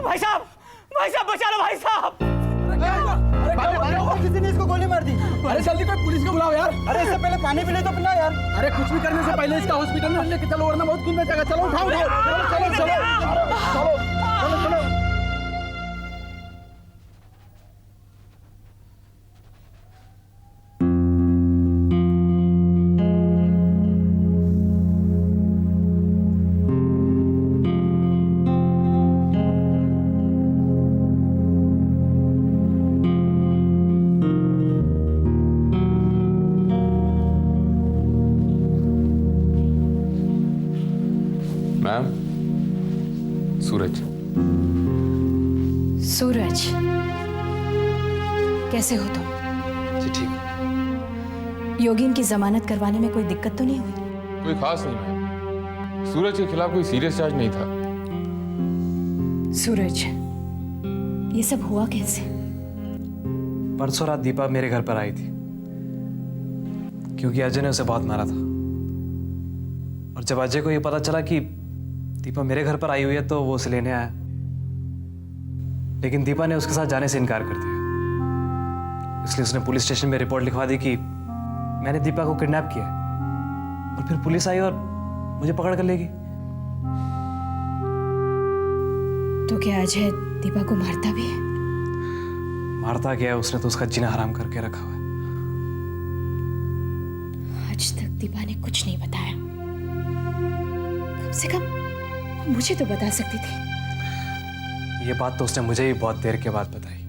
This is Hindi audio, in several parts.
भाई साहब बचा लो भाई साहब। किसी ने इसको गोली मार दी। अरे जल्दी कोई पुलिस को बुलाओ यार। अरे इससे पहले पानी पिले तो पिला यार। अरे कुछ भी करने से पहले इसका हॉस्पिटल में लेके चलो वरना बहुत खून बचेगा। चलो उठाओ चलो चलो चलो चलो चलो चलो। मैम, सूरज। सूरज, कैसे हो तुम? जी ठीक। योगीन की जमानत करवाने में कोई दिक्कत तो नहीं हुई? कोई खास नहीं मैम, सूरज के खिलाफ कोई सीरियस चार्ज नहीं था। सूरज, ये सब हुआ कैसे? परसों रात दीपा मेरे घर पर आई थी क्योंकि अजय ने उसे बहुत मारा था। और जब अजय को ये पता चला कि दीपा मेरे घर पर आई हुई है तो वो उसे लेने आया, लेकिन दीपा ने उसके साथ जाने से इनकार कर दिया। इसलिए उसने पुलिस स्टेशन में रिपोर्ट लिखवा दी कि मैंने दीपा को किडनैप किया है। और फिर पुलिस आई और मुझे पकड़ कर ले गई। तो क्या अजय दीपा को मारता भी है? मारता गया, उसने तो उसका जीना हराम करके रखा हुआ है। आज तक दीपा ने कुछ नहीं बताया। कम से कम मुझे तो बता सकती थी। ये बात तो उसने मुझे भी बहुत देर के बाद बताई,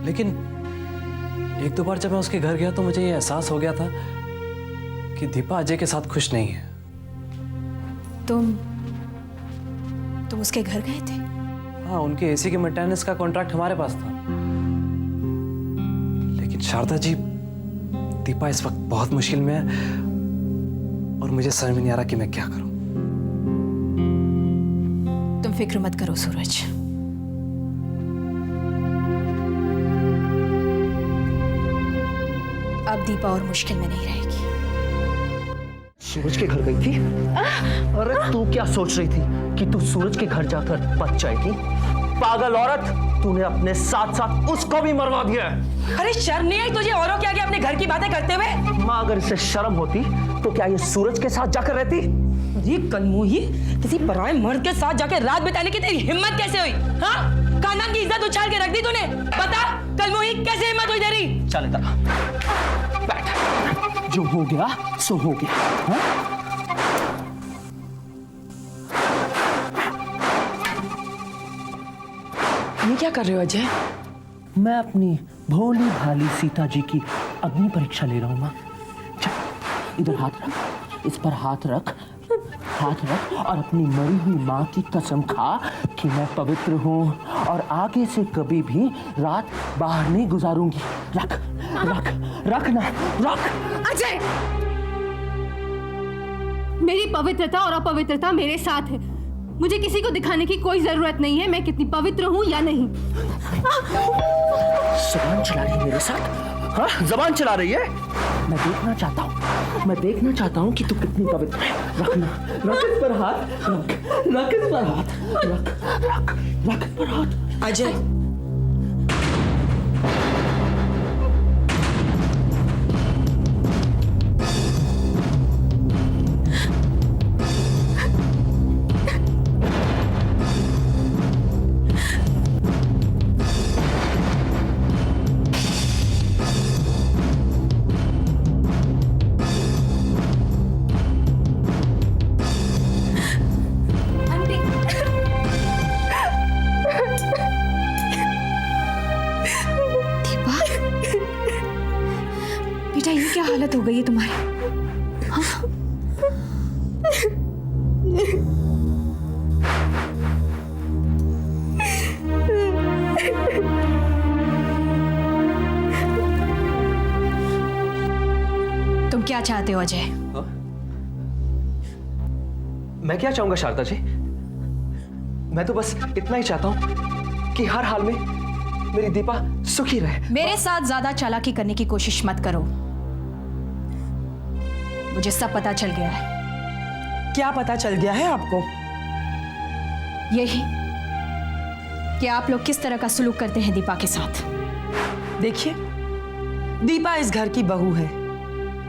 लेकिन एक दो बार जब मैं उसके घर गया तो मुझे ये एहसास हो गया था कि दीपा अजय के साथ खुश नहीं है। तुम उसके घर गए थे? हाँ, उनके एसी के मेंटेनेंस का कॉन्ट्रैक्ट हमारे पास था। लेकिन शारदा जी, दीपा इस वक्त बहुत मुश्किल में है और मुझे समझ में नहीं आ रहा कि मैं क्या करूं। तुम फिक्र मत करो सूरज। अब दीपा और मुश्किल में नहीं रहेगी। सूरज के घर गई थी? अरे तू क्या सोच रही थी कि तू सूरज के घर जाकर बच जाएगी? पागल औरत, तूने अपने साथ साथ उसको भी मरवा दिया है। अरे शर्म नहीं आई तुझे औरों के आगे अपने घर की बातें करते हुए? माँ, अगर इसे शर्म होती तो क्या ये सूरज के साथ जाकर रहती? ये कलमुही, किसी पराये मर्द के साथ जाकर रात बिताने की तेरी हिम्मत कैसे हुई? हाँ, खानदान की इज्जत उछाल के रख दी तूने। बता कलमुही, कैसे हिम्मत हुई तेरी? चल इधर बैठ। जो हो गया सो हो गया। हाँ? ये क्या कर रहे हो अजय? मैं अपनी भोली भाली सीता जी की अग्नि परीक्षा ले रहा हूँ माँ। इधर हाथ रख, इस पर हाथ रख और अपनी मरी हुई माँ की कसम खा कि मैं पवित्र हूँ और आगे से कभी भी रात बाहर नहीं गुजारूंगी। रख रख रख ना, रख। अजय, मेरी पवित्रता और अपवित्रता मेरे साथ है। मुझे किसी को दिखाने की कोई जरूरत नहीं है मैं कितनी पवित्र हूँ या नहीं। जबान चला रही है मेरे साथ? हाँ, जबान चला रही है? मैं देखना चाहता हूँ कि तू कितनी पवित्र है। रखना, रख इस पर हाथ, रख इस पर हाथ, रख इस पर हाथ। अजय, बेटा, ये क्या हालत हो गई है तुम्हारी? हाँ? तुम क्या चाहते हो अजय? मैं क्या चाहूंगा शारदा जी? मैं तो बस इतना ही चाहता हूं कि हर हाल में मेरी दीपा सुखी रहे। मेरे साथ ज्यादा चालाकी करने की कोशिश मत करो। मुझे सब पता चल गया है। क्या पता चल गया है आपको? यही कि आप लोग किस तरह का सलूक करते हैं दीपा के साथ। देखिए, दीपा इस घर की बहू है।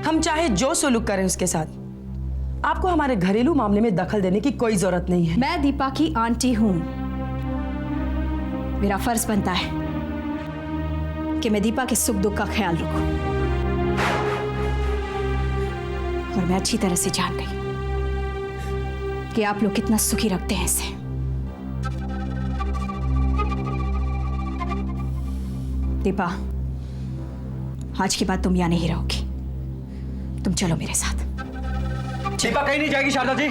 हम चाहे जो सलूक करें उसके साथ, आपको हमारे घरेलू मामले में दखल देने की कोई जरूरत नहीं है। मैं दीपा की आंटी हूं। मेरा फर्ज बनता है कि मैं दीपा के सुख दुख का ख्याल रखूं। और मैं अच्छी तरह से जान गई कि आप लोग कितना सुखी रखते हैं इसे। दीपा, आज के बाद तुम यहां नहीं रहोगी। तुम चलो मेरे साथ। दीपा कहीं नहीं जाएगी शारदा जी,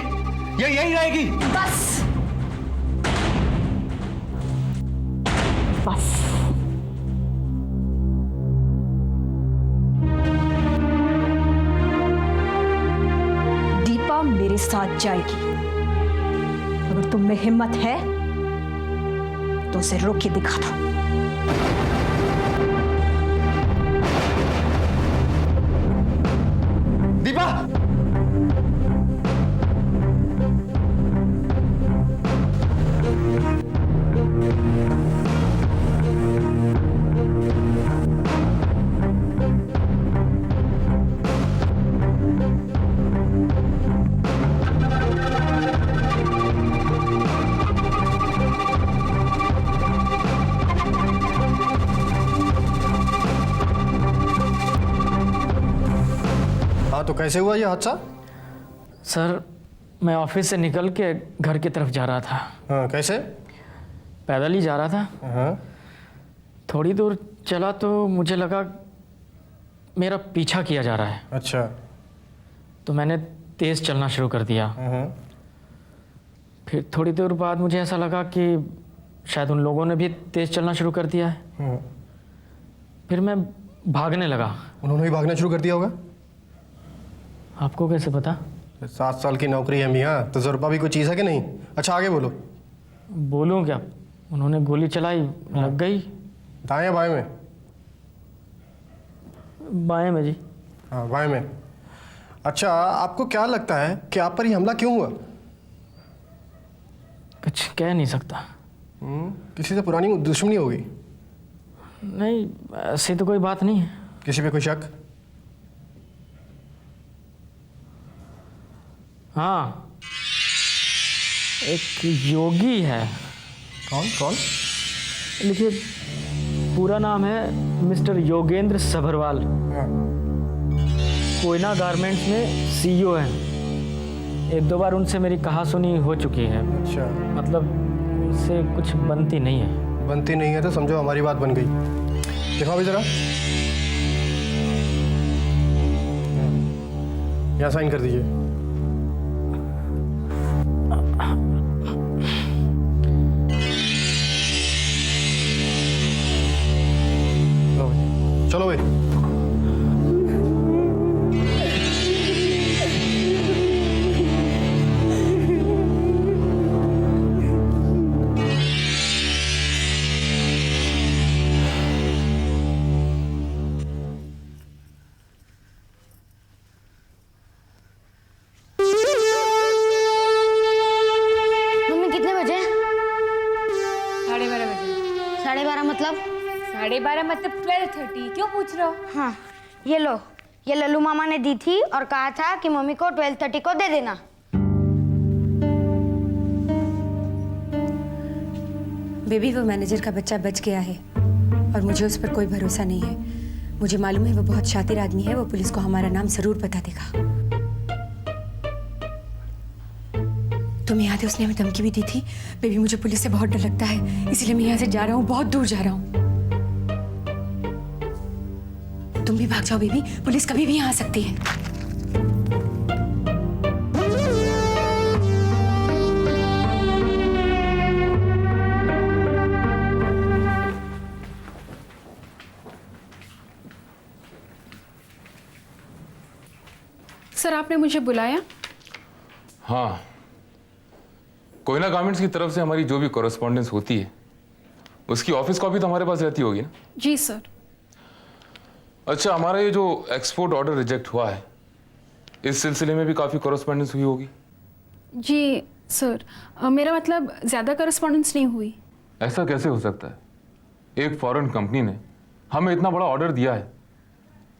ये यही रहेगी। बस बस। दीपा मेरे साथ जाएगी। अगर तुम में हिम्मत है तो उसे रोक के दिखा दो। दीपा, हाँ तो कैसे हुआ ये हादसा? सर, मैं ऑफिस से निकल के घर की तरफ जा रहा था। हाँ, कैसे? पैदल ही जा रहा था। हाँ। थोड़ी दूर चला तो मुझे लगा मेरा पीछा किया जा रहा है। अच्छा। तो मैंने तेज़ चलना शुरू कर दिया। हाँ। फिर थोड़ी देर बाद मुझे ऐसा लगा कि शायद उन लोगों ने भी तेज़ चलना शुरू कर दिया है। हाँ। फिर मैं भागने लगा। उन्होंने भी भागना शुरू कर दिया होगा। आपको कैसे पता? 7 साल की नौकरी है मियाँ, तजुर्बा भी कोई चीज़ है कि नहीं? अच्छा, आगे बोलो। बोलूं क्या? उन्होंने गोली चलाई, लग गई। दाएं या बाएं में? बाएं में जी। हाँ, बाएं में। अच्छा, आपको क्या लगता है कि आप पर ये हमला क्यों हुआ? कुछ कह नहीं सकता। किसी से पुरानी दुश्मनी होगी? नहीं, ऐसी तो कोई बात नहीं है। किसी पे कोई शक? हाँ, एक योगी है। कौन कौन? लिखिए, पूरा नाम है मिस्टर योगेंद्र सभरवाल। हाँ। कोयना गारमेंट्स में सीईओ हैं। 1-2 बार उनसे मेरी कहा सुनी हो चुकी है। अच्छा। मतलब उनसे कुछ बनती नहीं है। बनती नहीं है तो समझो हमारी बात बन गई। दिखाओ भी जरा। यहाँ साइन कर दीजिए। चलो भाई। मम्मी कितने बजे? 12:30 बजे। 12:30 मतलब? 12:30 मतलब 12:30। क्यों पूछ रहे हो? हाँ, ये लो, ये लल्लू मामा ने दी थी और कहा था कि मम्मी को 12:30 को दे देना। बेबी, वो मैनेजर का बच्चा बच गया है और मुझे उस पर कोई भरोसा नहीं है। मुझे मालूम है वो बहुत शातिर आदमी है। वो पुलिस को हमारा नाम जरूर बता देगा। तुम्हें याद है उसने हमें धमकी भी दी थी? बेबी, मुझे पुलिस से बहुत डर लगता है, इसलिए मैं यहाँ से जा रहा हूँ, बहुत दूर जा रहा हूँ। तुम भी भाग जाओ बेबी, पुलिस कभी भी यहाँ आ सकती है। सर, आपने मुझे बुलाया? हाँ, कोयना गारमेंट्स की तरफ से हमारी जो भी कॉरेस्पॉन्डेंस होती है उसकी ऑफिस कॉपी तो हमारे पास रहती होगी ना? जी सर। अच्छा, हमारा ये जो एक्सपोर्ट ऑर्डर रिजेक्ट हुआ है, इस सिलसिले में भी काफ़ी कॉरेस्पॉन्डेंस हुई होगी? जी सर, मेरा मतलब ज़्यादा कॉरेस्पॉन्डेंस नहीं हुई। ऐसा कैसे हो सकता है? एक फॉरेन कंपनी ने हमें इतना बड़ा ऑर्डर दिया है,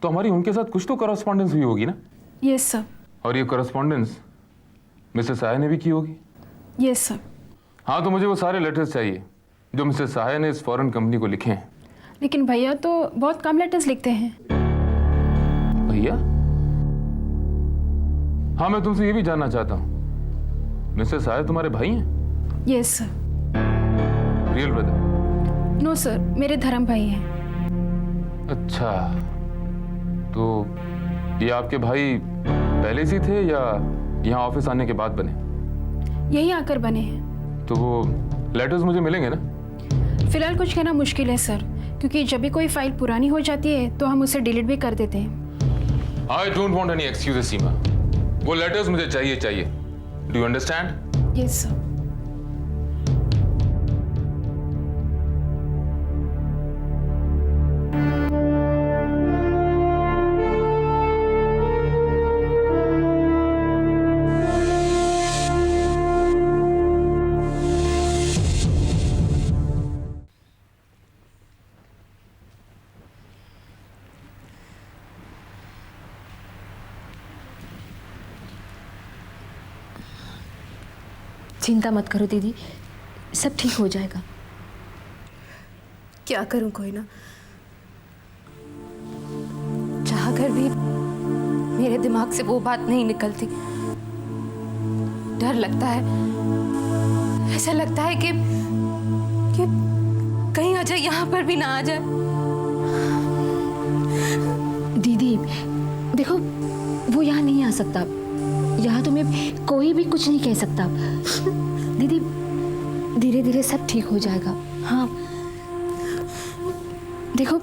तो हमारी उनके साथ कुछ तो करस्पॉन्डेंस हुई होगी ना? Yes sir. और ये करस्पॉन्डेंस मिसेस साहे ने भी की होगी। Yes sir. हाँ, तो मुझे वो सारे लेटर्स चाहिए जो मिसेस साहे ने इस फॉरेन कंपनी को लिखे हैं। लेकिन भैया तो बहुत कम लेटर्स लिखते हैं। भैया? हाँ, मैं तुमसे ये भी जानना चाहता हूँ, मिसेस साहे तुम्हारे भाई हैं? Yes sir. Real brother? No sir, मेरे धर्म भाई हैं। अच्छा, तो ये आपके भाई पहले से थे या यहाँ ऑफिस आने के बाद बने? यही आकर बने हैं। तो वो लेटर्स मुझे मिलेंगे ना? फिलहाल कुछ कहना मुश्किल है सर, क्योंकि जब भी कोई फाइल पुरानी हो जाती है तो हम उसे डिलीट भी कर देते हैं। I don't want any excuses Seema, वो लेटर्स मुझे चाहिए। Do you understand? Yes sir. चिंता मत करो दीदी, सब ठीक हो जाएगा। क्या करूं कोई ना, चाहकर भी मेरे दिमाग से वो बात नहीं निकलती। डर लगता है, ऐसा लगता है कि कहीं अजय यहाँ पर भी ना आ जाए। दीदी देखो, वो यहाँ नहीं आ सकता, यहाँ तुम्हें कोई भी कुछ नहीं कह सकता। दीदी धीरे धीरे सब ठीक हो जाएगा। हाँ देखो,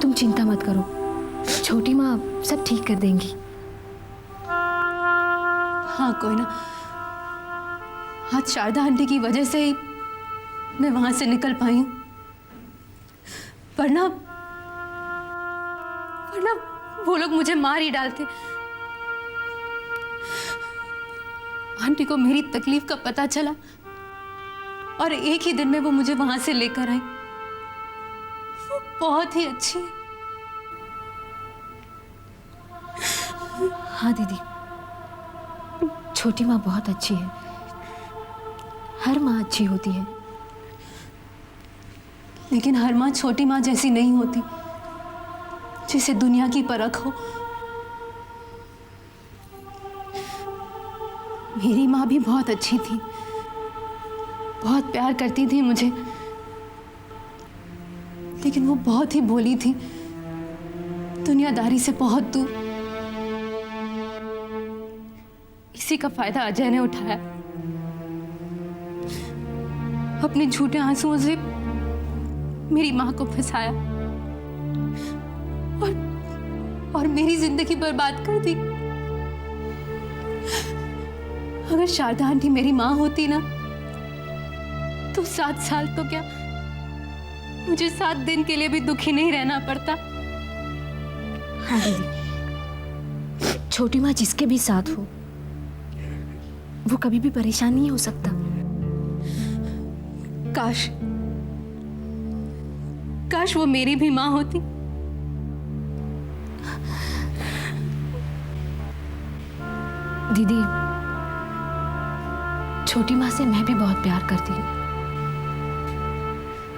तुम चिंता मत करो, छोटी माँ सब ठीक कर देंगी। हाँ कोई ना, आज शारदा आंटी की वजह से ही मैं वहां से निकल पाई हूँ, वरना वो लोग मुझे मार ही डालते। आंटी को मेरी तकलीफ का पता चला और एक ही दिन में वो मुझे वहां से लेकर आई। वो बहुत ही अच्छी है। हाँ दीदी, छोटी माँ बहुत अच्छी है, हर माँ अच्छी होती है। लेकिन हर माँ छोटी माँ जैसी नहीं होती, जिसे दुनिया की परख हो। मेरी माँ भी बहुत अच्छी थी, बहुत प्यार करती थी मुझे, लेकिन वो बहुत ही भोली थी, दुनियादारी से बहुत दूर। इसी का फायदा अजय ने उठाया, अपने झूठे आंसुओं से मेरी माँ को फंसाया और मेरी जिंदगी बर्बाद कर दी। अगर शारदा आंटी मेरी माँ होती ना, तो 7 साल तो क्या, मुझे 7 दिन के लिए भी दुखी नहीं रहना पड़ता। हाँ दीदी, छोटी माँ जिसके भी साथ हो, वो कभी भी परेशान नहीं हो सकता। काश वो मेरी भी माँ होती। दीदी, छोटी माँ से मैं भी बहुत प्यार करती हूँ।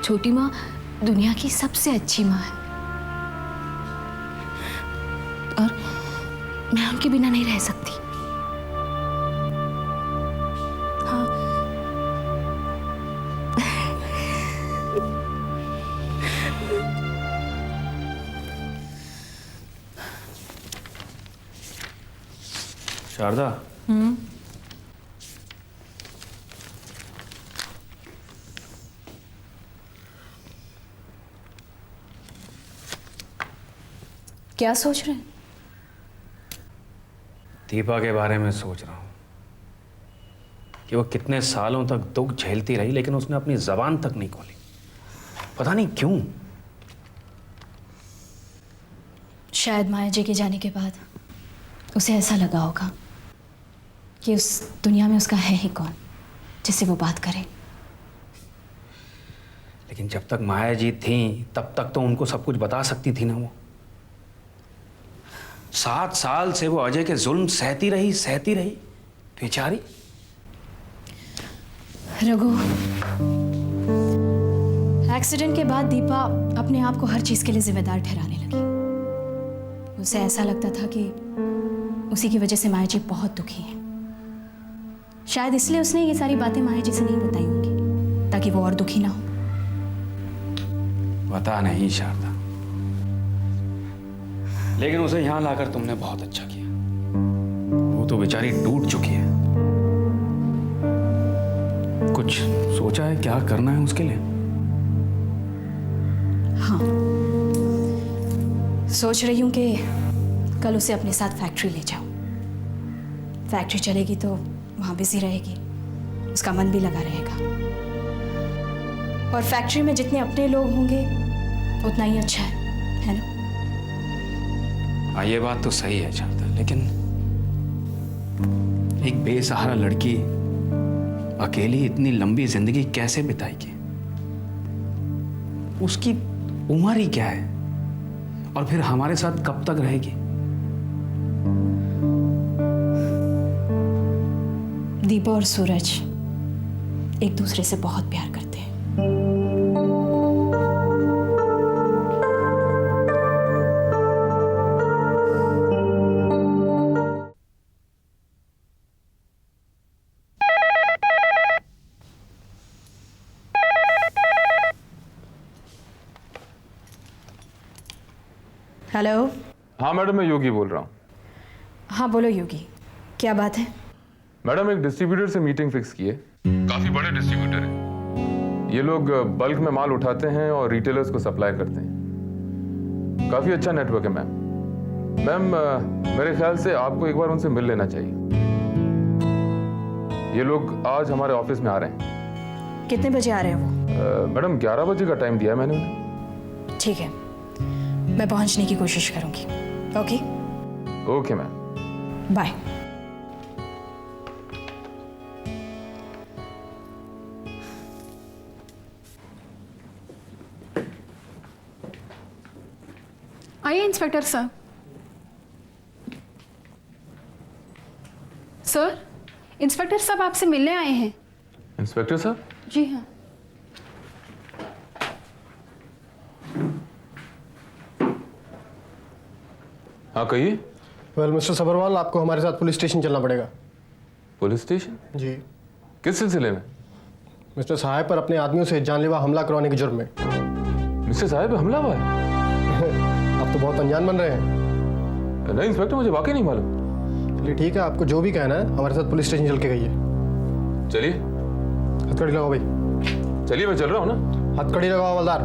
छोटी माँ दुनिया की सबसे अच्छी माँ है और मैं उनके बिना नहीं रह सकती। हाँ शारदा, क्या सोच रहे हैं? दीपा के बारे में सोच रहा हूँ कि वो कितने सालों तक दुख झेलती रही, लेकिन उसने अपनी जबान तक नहीं खोली। पता नहीं क्यों। शायद माया जी के जाने के बाद उसे ऐसा लगा होगा कि उस दुनिया में उसका है ही कौन। जिससे वो बात करे। लेकिन जब तक माया जी थी तब तक तो उनको सब कुछ बता सकती थी ना वो। 7 साल से वो अजय के जुल्म सहती रही बेचारी। रघु, एक्सीडेंट के बाद दीपा अपने आप को हर चीज के लिए जिम्मेदार ठहराने लगी। उसे ऐसा लगता था कि उसी की वजह से माया जी बहुत दुखी हैं। शायद इसलिए उसने ये सारी बातें माया जी से नहीं बताई होंगी, ताकि वो और दुखी ना हो। पता नहीं शारदा, लेकिन उसे यहां लाकर तुमने बहुत अच्छा किया। वो तो बेचारी टूट चुकी है। कुछ सोचा है क्या करना है उसके लिए? हाँ, सोच रही हूं कि कल उसे अपने साथ फैक्ट्री ले जाऊं। फैक्ट्री चलेगी तो वहां बिजी रहेगी, उसका मन भी लगा रहेगा। और फैक्ट्री में जितने अपने लोग होंगे उतना ही अच्छा है ना? हाँ, ये बात तो सही है शारदा, लेकिन एक बेसहारा लड़की अकेली इतनी लंबी जिंदगी कैसे बिताएगी? उसकी उम्र ही क्या है, और फिर हमारे साथ कब तक रहेगी? दीपा और सूरज एक दूसरे से बहुत प्यार करते हैं। हेलो। हाँ मैडम, मैं योगी बोल रहा हूँ। हाँ बोलो योगी, क्या बात है? मैडम, एक डिस्ट्रीब्यूटर से मीटिंग फिक्स की है। काफी बड़े डिस्ट्रीब्यूटर है ये लोग। बल्क में माल उठाते हैं और रिटेलर्स को सप्लाई करते हैं। काफी अच्छा नेटवर्क है मैम। मैम, मेरे ख्याल से आपको एक बार उनसे मिल लेना चाहिए। ये लोग आज हमारे ऑफिस में आ रहे हैं। कितने बजे आ रहे हैं वो? मैडम 11 बजे का टाइम दिया है मैंने उन्हें। ठीक है, मैं पहुंचने की कोशिश करूंगी। Okay okay ma'am, bye. आइए इंस्पेक्टर साहब। सर, इंस्पेक्टर साहब आपसे मिलने आए हैं। इंस्पेक्टर साहब? जी हाँ। हाँ कहिए। वेल मिस्टर सबरवाल, आपको हमारे साथ पुलिस स्टेशन चलना पड़ेगा। Police station? जी। किस सिलसिले में? मिस्टर साहब पर अपने आदमियों से जानलेवा हमला करवाने के जुर्म में। मिस्टर साहब पे हमला हुआ है? आप तो बहुत अनजान बन रहे हैं। नहीं इंस्पेक्टर, मुझे वाकई नहीं मालूम। चलिए ठीक है, आपको जो भी कहना है हमारे साथ पुलिस स्टेशन चल के गइए। चलिए। हथकड़ी लगाओ भाई। चलिए, मैं चल रहा हूँ ना। हथकड़ी लगाओ हवलदार।